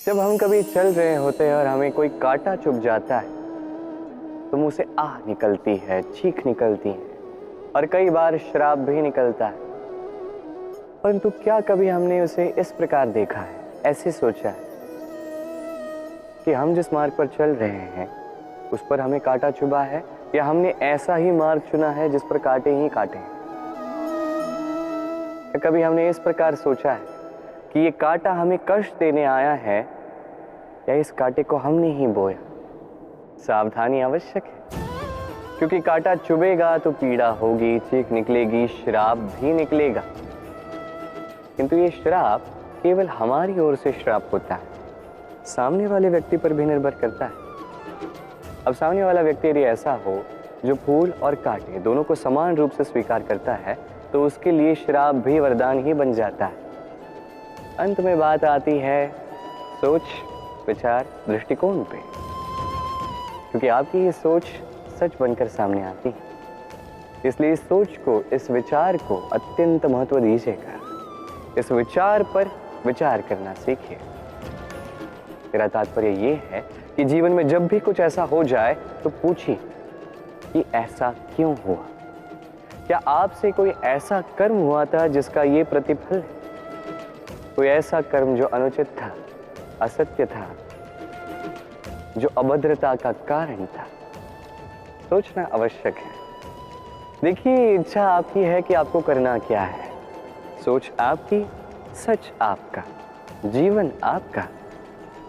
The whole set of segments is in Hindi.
जब हम कभी चल रहे होते हैं और हमें कोई कांटा चुभ जाता है तो मुंह से आह निकलती है, चीख निकलती है और कई बार श्राप भी निकलता है। परंतु क्या कभी हमने उसे इस प्रकार देखा है, ऐसे सोचा है कि हम जिस मार्ग पर चल रहे हैं उस पर हमें कांटा चुभा है, या हमने ऐसा ही मार्ग चुना है जिस पर कांटे ही कांटे हैं? क्या कभी हमने इस प्रकार सोचा है कि ये कांटा हमें कष्ट देने आया है या इस कांटे को हमने ही बोया? सावधानी आवश्यक है, क्योंकि कांटा चुभेगा तो पीड़ा होगी, चीख निकलेगी, श्राप भी निकलेगा। किंतु ये श्राप केवल हमारी ओर से श्राप होता है, सामने वाले व्यक्ति पर भी निर्भर करता है। अब सामने वाला व्यक्ति यदि ऐसा हो जो फूल और कांटे दोनों को समान रूप से स्वीकार करता है तो उसके लिए श्राप भी वरदान ही बन जाता है। अंत में बात आती है सोच, विचार, दृष्टिकोण पे, क्योंकि आपकी ये सोच सच बनकर सामने आती है। इसलिए इस सोच को, इस विचार को अत्यंत महत्व दीजिएगा। इस विचार पर विचार करना सीखिए। मेरा तात्पर्य ये है कि जीवन में जब भी कुछ ऐसा हो जाए तो पूछिए कि ऐसा क्यों हुआ? क्या आपसे कोई ऐसा कर्म हुआ था जिसका ये प्रतिफल है? कोई ऐसा कर्म जो अनुचित था, असत्य था, जो अभद्रता का कारण था? सोचना आवश्यक है। देखिए, इच्छा आपकी है कि आपको करना क्या है। सोच आपकी, सच आपका, जीवन आपका,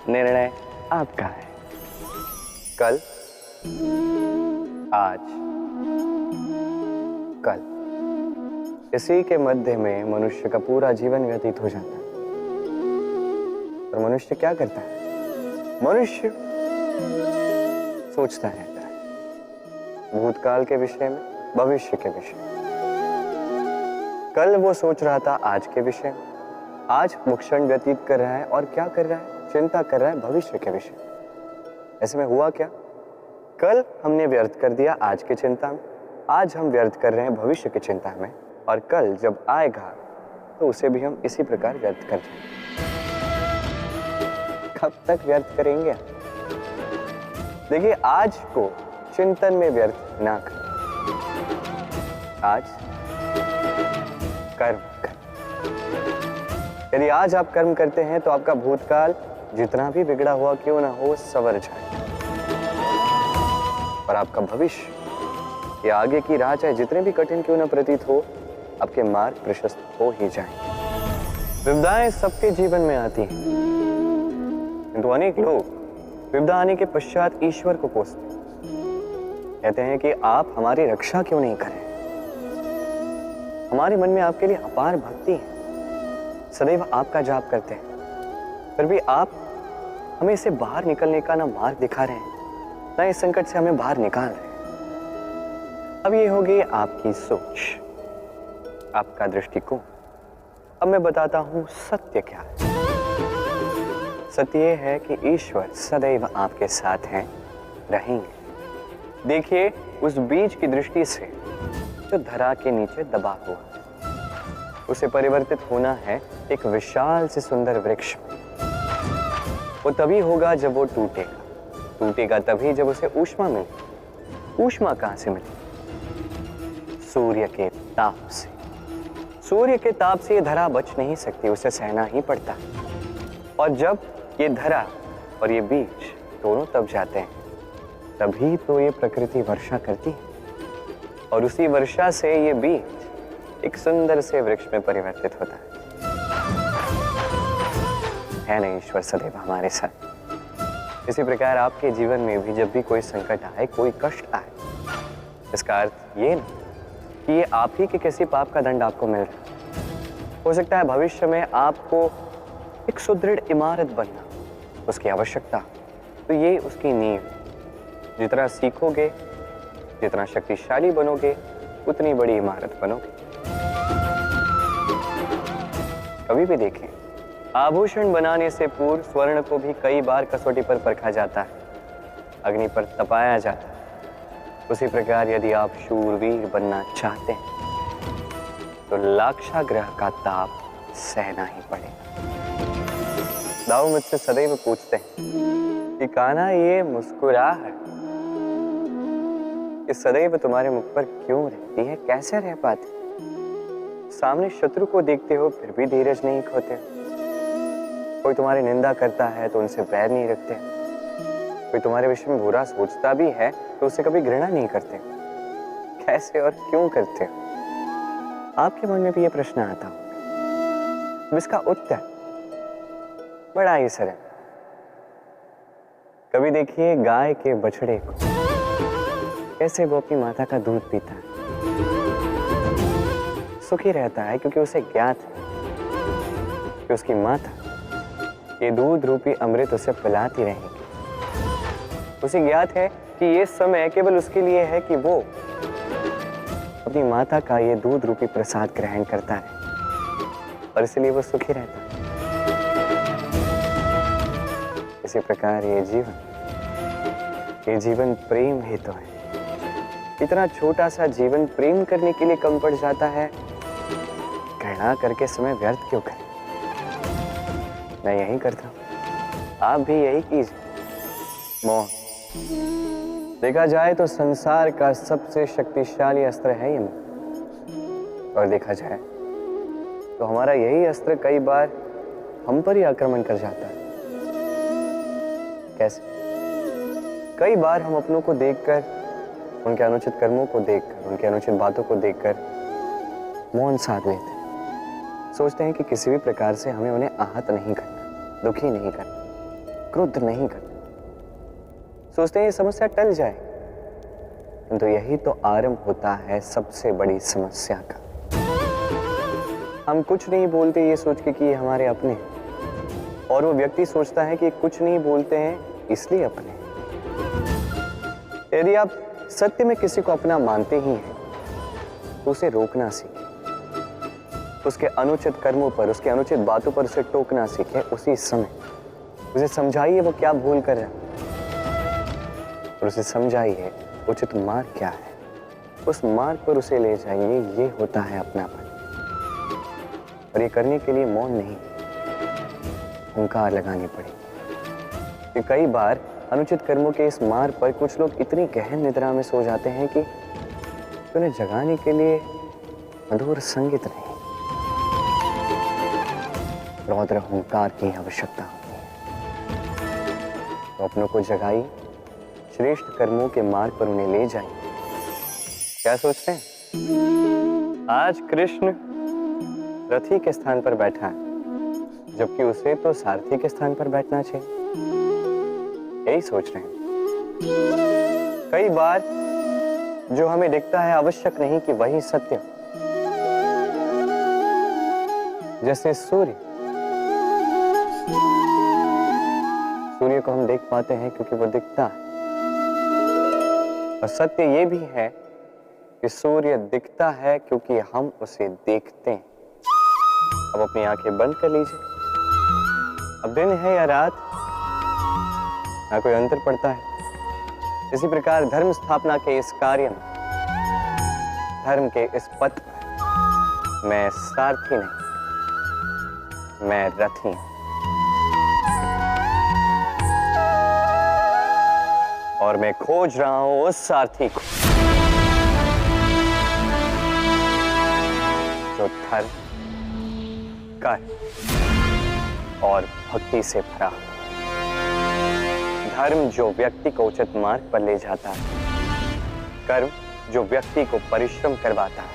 निर्णय आपका है। कल, आज, कल, इसी के मध्य में मनुष्य का पूरा जीवन व्यतीत हो जाता है। और मनुष्य क्या करता है? मनुष्य सोचता रहता है भूतकाल के विषय में, भविष्य के विषय में। कल वो सोच रहा था आज के विषय में, आज वो क्षण व्यतीत कर रहा है और क्या कर रहा है? चिंता कर रहा है भविष्य के विषय में। ऐसे में हुआ क्या? कल हमने व्यर्थ कर दिया आज की चिंता में, आज हम व्यर्थ कर रहे हैं भविष्य की चिंता में, और कल जब आएगा तो उसे भी हम इसी प्रकार व्यर्थ कर देंगे। कब तक व्यर्थ करेंगे? देखिए, आज को चिंतन में व्यर्थ ना करें। आज कर्म करें। यदि आज आप कर्म करते हैं तो आपका भूतकाल जितना भी बिगड़ा हुआ क्यों ना हो संवर जाए, और आपका भविष्य या आगे की राह चाहे जितने भी कठिन क्यों ना प्रतीत हो, आपके मार्ग प्रशस्त हो ही जाएंगे। विपदाएं सबके जीवन में आती हैं, किंतु अनेक लोग विपदा आने के पश्चात ईश्वर को कोसते हैं। कहते हैं कि आप हमारी रक्षा क्यों नहीं करें? हमारे मन में आपके लिए अपार भक्ति है, सदैव आपका जाप करते हैं, फिर भी आप हमें इससे बाहर निकलने का ना मार्ग दिखा रहे हैं, ना इस संकट से हमें बाहर निकाल रहे हैं। अब ये होगी आपकी सोच, आपका दृष्टिकोण। अब मैं बताता हूं सत्य क्या है। सत्य ये है कि ईश्वर सदैव आपके साथ हैं, रहेंगे। देखिए, उस बीज की दृष्टि से जो धरा के नीचे दबा हुआ है, उसे परिवर्तित होना है एक विशाल से सुंदर वृक्ष में। वो तभी होगा जब वो टूटेगा, टूटेगा तभी जब उसे ऊष्मा मिले। ऊष्मा कहां से मिले? सूर्य के ताप से। सूर्य के ताप से ये धरा बच नहीं सकती, उसे सहना ही पड़ता है। और जब ये धरा और ये बीज दोनों तब जाते हैं, तभी तो ये प्रकृति वर्षा करती है, और उसी वर्षा से ये बीज एक सुंदर से वृक्ष में परिवर्तित होता है ना? ईश्वर सदैव हमारे साथ। इसी प्रकार आपके जीवन में भी जब भी कोई संकट आए, कोई कष्ट आए, इसका अर्थ ये नहीं कि ये आप ही के किसी पाप का दंड आपको मिल रहा है। हो सकता है भविष्य में आपको एक सुदृढ़ इमारत बनना, उसकी आवश्यकता, तो ये उसकी नींव। जितना सीखोगे, जितना शक्तिशाली बनोगे, उतनी बड़ी इमारत बनोगे। कभी भी देखें, आभूषण बनाने से पूर्व स्वर्ण को भी कई बार कसौटी पर परखा जाता है, अग्नि पर तपाया जाता है। उसी प्रकार यदि आप शूरवीर बनना चाहते हैं तो लाक्षागृह का ताप सहना ही पड़ेगा। दाऊ मुझसे सदैव पूछते हैं कि कान्हा ये मुस्कुराहट ये सदैव तुम्हारे मुख पर क्यों रहती है, कैसे रह पाते? सामने शत्रु को देखते हो फिर भी धीरज नहीं खोते हो। कोई तुम्हारी निंदा करता है तो उनसे बैर नहीं रखते। कोई तुम्हारे विषय में बुरा सोचता भी है तो उसे कभी घृणा नहीं करते। कैसे और क्यों करते हो? आपके मन में भी यह प्रश्न आता होगा। इसका उत्तर बड़ा ही सरल। कभी देखिए गाय के बछड़े को, कैसे वो अपनी माता का दूध पीता है, सुखी रहता है क्योंकि उसे ज्ञात है कि उसकी माता ये दूध रूपी अमृत उसे पिलाती रहेगी। उसे ज्ञात है कि ये समय केवल उसके लिए है कि वो अपनी माता का ये दूध रूपी प्रसाद ग्रहण करता है और इसलिए वो सुखी रहता है। इसी प्रकार ये जीवन प्रेम हेतु है। इतना छोटा सा जीवन प्रेम करने के लिए कम पड़ जाता है, घृणा करके समय व्यर्थ क्यों करें? मैं यही करता हूं, आप भी यही कीजिए। मोह देखा जाए तो संसार का सबसे शक्तिशाली अस्त्र है ये मोह, और देखा जाए तो हमारा यही अस्त्र कई बार हम पर ही आक्रमण कर जाता है। कैसे? कई बार हम अपनों को देखकर, उनके अनुचित कर्मों को देखकर, उनके अनुचित बातों को देखकर मौन साध लेते हैं। सोचते हैं कि किसी भी प्रकार से हमें उन्हें आहत नहीं करना, दुखी नहीं करना, क्रुद्ध नहीं करना। सोचते हैं ये समस्या टल जाए, किंतु यही तो आरंभ होता है सबसे बड़ी समस्या का। हम कुछ नहीं बोलते ये सोच के कि ये हमारे अपने हैं, और वो व्यक्ति सोचता है कि कुछ नहीं बोलते हैं इसलिए अपने। यदि आप सत्य में किसी को अपना मानते ही हैं तो उसे रोकना सीखें, उसके अनुचित कर्मों पर, उसके अनुचित बातों पर उसे टोकना सीखें। उसी समय उसे समझाइए वो क्या भूल कर रहा है, और उसे समझाइए उचित मार्ग क्या है, उस मार्ग पर उसे ले जाइए। ये होता है अपनापन। और ये करने के लिए मौन नहीं, हुंकार लगानी पड़ेगी। कि कई बार अनुचित कर्मों के इस मार्ग पर कुछ लोग इतनी गहन निद्रा में सो जाते हैं कि उन्हें जगाने के लिए मधुर संगीत नहीं, रौद्र हुंकार की आवश्यकता होती है। तो अपनों को जगाइए, श्रेष्ठ कर्मों के मार्ग पर उन्हें ले जाइए। क्या सोचते हैं? आज कृष्ण रथी के स्थान पर बैठा है, जबकि उसे तो सारथी के स्थान पर बैठना चाहिए। यही सोच रहे हैं। कई बार जो हमें दिखता है आवश्यक नहीं कि वही सत्य हो। जैसे सूर्य को हम देख पाते हैं क्योंकि वो दिखता है, और सत्य ये भी है कि सूर्य दिखता है क्योंकि हम उसे देखते हैं। अब अपनी आंखें बंद कर लीजिए। अब दिन है या रात, ना कोई अंतर पड़ता है। इसी प्रकार धर्म स्थापना के इस कार्य में, धर्म के इस पथ पर मैं सारथी नहीं, मैं रथी हूं। और मैं खोज रहा हूं उस सारथी को जो धर्म, कर्म और भक्ति से भरा हो। धर्म जो व्यक्ति को उचित मार्ग पर ले जाता है, कर्म जो व्यक्ति को परिश्रम करवाता है,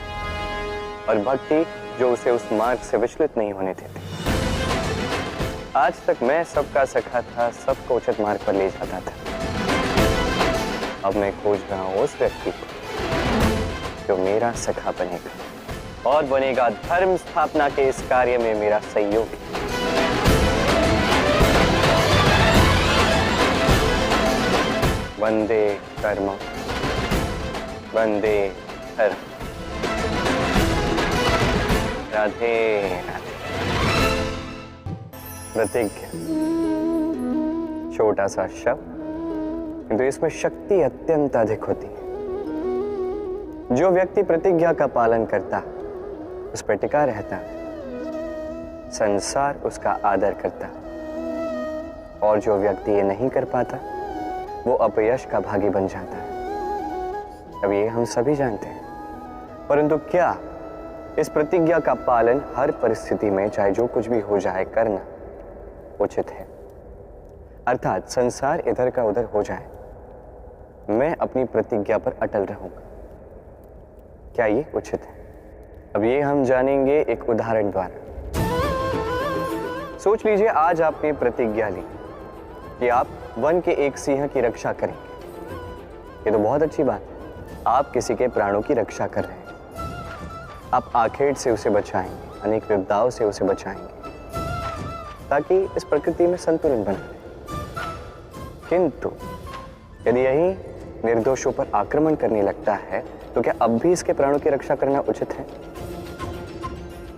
और भक्ति जो उसे उस मार्ग से विचलित नहीं होने देती। आज तक मैं सबका सखा था, सबको उचित मार्ग पर ले जाता था। अब मैं खोज रहा हूं उस व्यक्ति को जो मेरा सखा बनेगा और बनेगा धर्म स्थापना के इस कार्य में मेरा सहयोगी। वंदे कर्म, वंदे धर्म। राधे राधे। प्रतिज्ञा, छोटा सा शब्द, किंतु इसमें शक्ति अत्यंत अधिक होती है। जो व्यक्ति प्रतिज्ञा का पालन करता है, उस पर टिका रहता है, संसार उसका आदर करता है। और जो व्यक्ति ये नहीं कर पाता वो अपयश का भागी बन जाता है। अब ये हम सभी जानते हैं, परंतु क्या इस प्रतिज्ञा का पालन हर परिस्थिति में, चाहे जो कुछ भी हो जाए, करना उचित है? अर्थात संसार इधर का उधर हो जाए, मैं अपनी प्रतिज्ञा पर अटल रहूंगा, क्या ये उचित है? अब ये हम जानेंगे एक उदाहरण द्वारा। सोच लीजिए आज आपने प्रतिज्ञा ली कि आप वन के एक सिंह की रक्षा करेंगे। ये तो बहुत अच्छी बात है, आप किसी के प्राणों की रक्षा कर रहे हैं। आप आखेट से उसे बचाएंगे, अनेक विपदाओं से उसे बचाएंगे, ताकि इस प्रकृति में संतुलन बना रहे। किंतु यदि यही निर्दोषों पर आक्रमण करने लगता है तो क्या अब भी इसके प्राणों की रक्षा करना उचित है?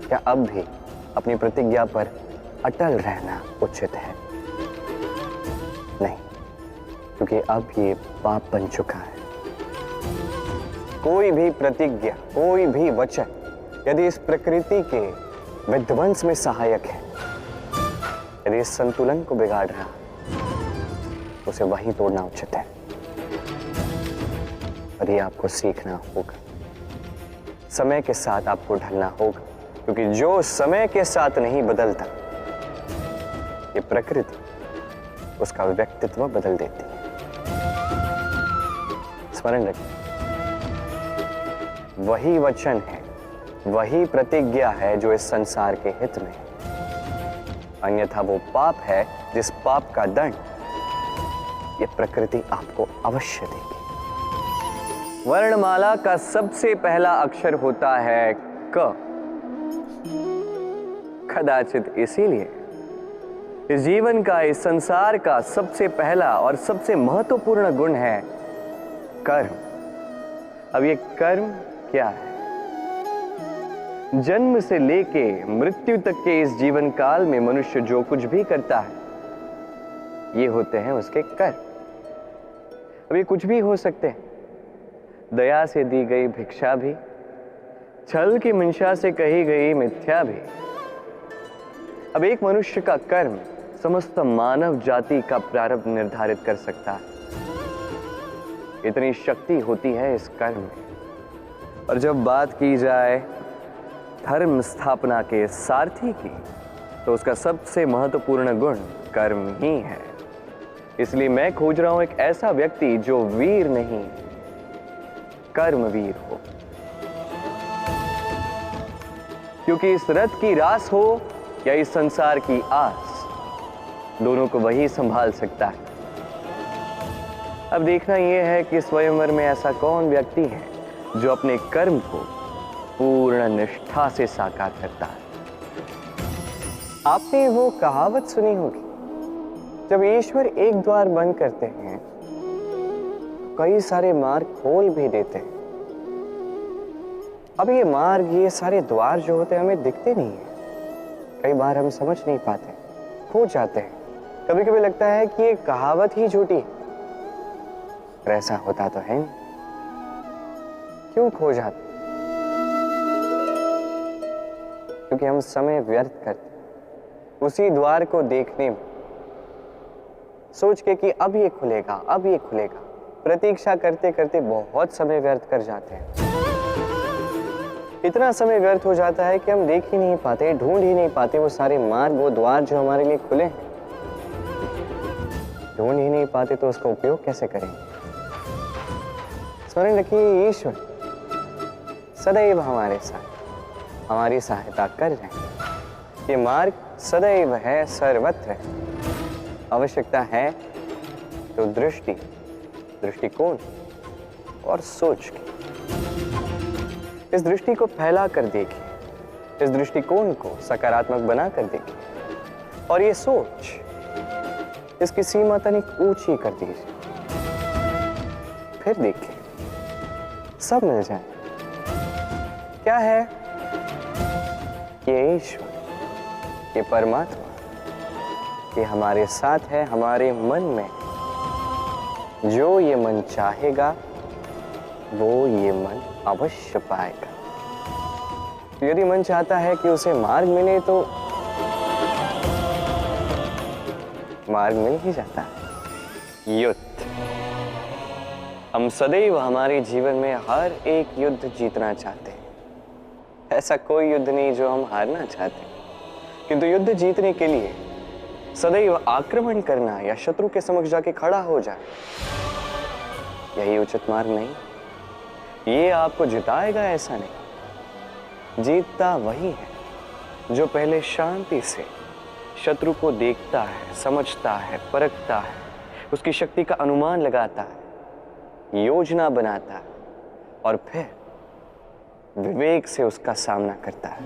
क्या अब भी अपनी प्रतिज्ञा पर अटल रहना उचित है? नहीं, क्योंकि अब ये पाप बन चुका है। कोई भी प्रतिज्ञा, कोई भी वचन यदि इस प्रकृति के विध्वंस में सहायक है, यदि इस संतुलन को बिगाड़ रहा, उसे वहीं तोड़ना उचित है। और ये आपको सीखना होगा, समय के साथ आपको ढलना होगा, क्योंकि जो समय के साथ नहीं बदलता, ये प्रकृति उसका व्यक्तित्व बदल देती है। स्मरण रखिए, वही वचन है, वही प्रतिज्ञा है जो इस संसार के हित में है। अन्यथा वो पाप है जिस पाप का दंड ये प्रकृति आपको अवश्य देगी। वर्णमाला का सबसे पहला अक्षर होता है क। कदाचित इसीलिए इस जीवन का, इस संसार का सबसे पहला और सबसे महत्वपूर्ण गुण है कर्म। अब ये कर्म क्या है? जन्म से लेके मृत्यु तक के इस जीवन काल में मनुष्य जो कुछ भी करता है, ये होते हैं उसके कर्म। अब ये कुछ भी हो सकते हैं, दया से दी गई भिक्षा भी, छल की मंशा से कही गई मिथ्या भी। अब एक मनुष्य का कर्म समस्त मानव जाति का प्रारब्ध निर्धारित कर सकता है। इतनी शक्ति होती है इस कर्म में। और जब बात की जाए धर्म स्थापना के सारथी की, तो उसका सबसे महत्वपूर्ण गुण कर्म ही है। इसलिए मैं खोज रहा हूं एक ऐसा व्यक्ति जो वीर नहीं, कर्मवीर हो। क्योंकि इस रथ की रास हो या इस संसार की आस, दोनों को वही संभाल सकता है। अब देखना यह है कि स्वयंवर में ऐसा कौन व्यक्ति है जो अपने कर्म को पूर्ण निष्ठा से साकार करता है। आपने वो कहावत सुनी होगी, जब ईश्वर एक द्वार बंद करते हैं, कई सारे मार्ग खोल भी देते हैं। अब ये मार्ग, ये सारे द्वार जो होते हैं हमें दिखते नहीं है। कई बार हम समझ नहीं पाते, खो जाते हैं। कभी कभी लगता है कि ये कहावत ही झूठी है, पर ऐसा होता तो है नहीं। क्यों खो जाते? क्योंकि हम समय व्यर्थ करते उसी द्वार को देखने में, सोच के कि अब ये खुलेगा, अब ये खुलेगा। प्रतीक्षा करते करते बहुत समय व्यर्थ कर जाते हैं। इतना समय व्यर्थ हो जाता है कि हम देख ही नहीं पाते, ढूंढ ही नहीं पाते वो सारे मार्ग, वो द्वार जो हमारे लिए खुले हैं। ढूंढ ही नहीं पाते तो उसका उपयोग कैसे करेंगे? स्मरण रखिए, ईश्वर सदैव हमारे साथ हमारी सहायता कर रहे हैं। ये मार्ग सदैव है, सर्वत्र है। आवश्यकता है तो दृष्टि, दृष्टिकोण और सोच की। इस दृष्टि को फैला कर देखिए, इस दृष्टिकोण को सकारात्मक बना कर देखिए, और ये सोच, इसकी सीमा तनिक ऊंची कर दीजिए। फिर देखिए, सब मिल जाए। क्या है? ये ईश्वर, ये परमात्मा, ये हमारे साथ है, हमारे मन में। जो ये मन चाहेगा वो ये मन अवश्य पाएगा। यदि मन चाहता है कि उसे मार्ग मिले, तो मार्ग मिल ही जाता है, युद्ध। हम सदैव हमारे जीवन में हर एक युद्ध जीतना चाहते हैं। ऐसा कोई युद्ध नहीं जो हम हारना चाहते, किंतु युद्ध जीतने के लिए सदैव आक्रमण करना या शत्रु के समक्ष जाके खड़ा हो जाए, यही उचित मार्ग नहीं। ये आपको जिताएगा ऐसा नहीं। जीतता वही है जो पहले शांति से शत्रु को देखता है, समझता है, परखता है, उसकी शक्ति का अनुमान लगाता है, योजना बनाता है और फिर विवेक से उसका सामना करता है।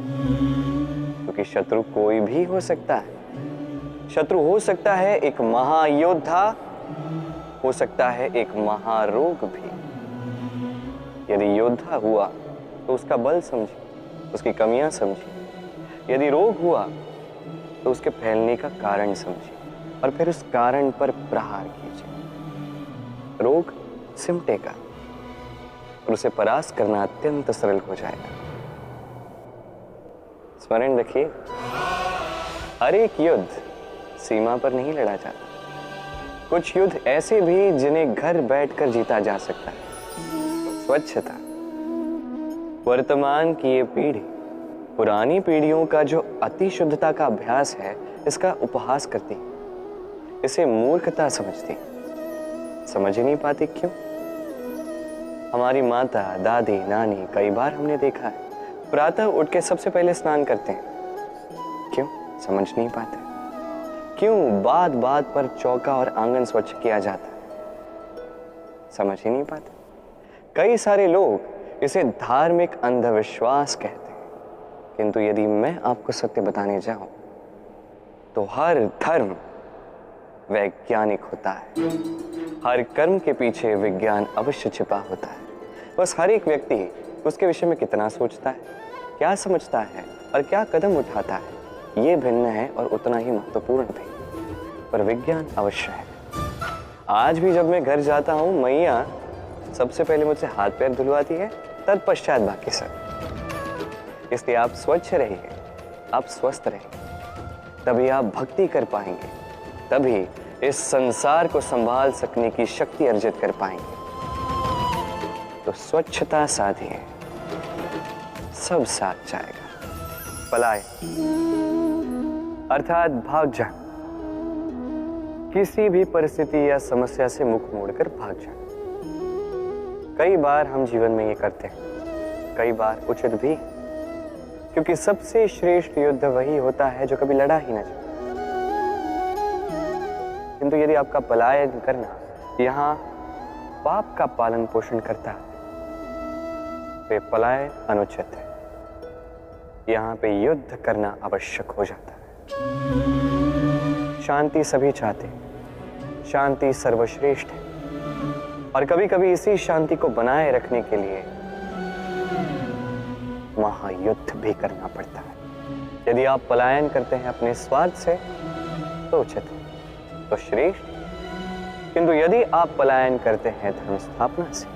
क्योंकि शत्रु कोई भी हो सकता है। शत्रु हो सकता है एक महायोद्धा, हो सकता है एक महारोग भी। यदि योद्धा हुआ तो उसका बल समझिए, उसकी कमियां समझिए। यदि रोग हुआ तो उसके फैलने का कारण समझिए और फिर उस कारण पर प्रहार कीजिए। रोग सिमटेगा और उसे परास्त करना अत्यंत सरल हो जाएगा। स्मरण रखिए, हर एक युद्ध सीमा पर नहीं लड़ा जाता। कुछ युद्ध ऐसे भी जिन्हें घर बैठकर जीता जा सकता है। स्वच्छता। वर्तमान की ये पीढ़ी पुरानी पीढ़ियों का जो अति शुद्धता का अभ्यास है, इसका उपहास करती, इसे मूर्खता समझती। समझ ही नहीं पाती क्यों? हमारी माता, दादी, नानी कई बार हमने देखा है प्रातः उठ के सबसे पहले स्नान करते हैं। क्यों? समझ नहीं पाते। क्यों बात बात पर चौका और आंगन स्वच्छ किया जाता है? समझ ही नहीं पाते। कई सारे लोग इसे धार्मिक अंधविश्वास कहते हैं, किंतु यदि मैं आपको सत्य बताने जाऊं तो हर धर्म वैज्ञानिक होता है। हर कर्म के पीछे विज्ञान अवश्य छिपा होता है। बस हर एक व्यक्ति उसके विषय में कितना सोचता है, क्या समझता है और क्या कदम उठाता है, ये भिन्न है और उतना ही महत्वपूर्ण भी। पर विज्ञान अवश्य है। आज भी जब मैं घर जाता हूं, मैया सबसे पहले मुझसे हाथ पैर धुलवाती है, तत्पश्चात बाकी सब। इसलिए आप स्वच्छ रहिए, आप स्वस्थ रहिए, तभी आप भक्ति कर पाएंगे, तभी इस संसार को संभाल सकने की शक्ति अर्जित कर पाएंगे। तो स्वच्छता साधिए, सब साथ जाएगा। पलाय अर्थात भाग जाना। किसी भी परिस्थिति या समस्या से मुख मोड़कर भाग जाना। कई बार हम जीवन में ये करते हैं, कई बार उचित भी, क्योंकि सबसे श्रेष्ठ युद्ध वही होता है जो कभी लड़ा ही न जाए। किंतु यदि आपका पलायन करना यहाँ पाप का पालन पोषण करता है तो पलायन अनुचित है। यहाँ पे युद्ध करना आवश्यक हो जाता है। शांति सभी चाहते हैं, शांति सर्वश्रेष्ठ है, और कभी कभी इसी शांति को बनाए रखने के लिए महायुद्ध भी करना पड़ता है। यदि आप पलायन करते हैं अपने स्वार्थ से तो उचित है, तो श्रेष्ठ। किंतु यदि आप पलायन करते हैं धर्म स्थापना से,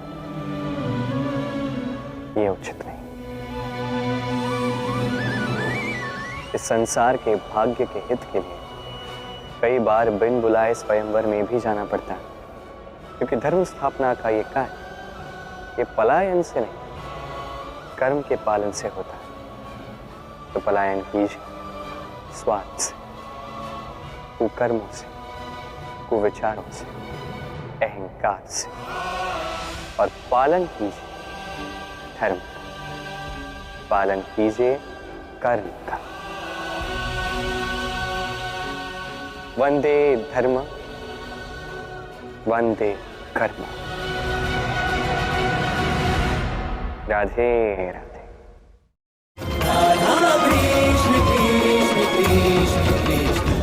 ये उचित नहीं। इस संसार के भाग्य के हित के लिए कई बार बिन बुलाए स्वयंवर में भी जाना पड़ता है, क्योंकि धर्म स्थापना का ये कार्य ये पलायन से नहीं, कर्म के पालन से होता है। तो पलायन कीजिए स्वार्थ से, कुकर्मों से, कुविचारों से, अहंकार से, और पालन कीजिए धर्म का, पालन कीजिए कर्म का। वंदे धर्म, वंदे कर्म। राधे राधे। राधा कृष्ण कृष्ण कृष्ण कृष्ण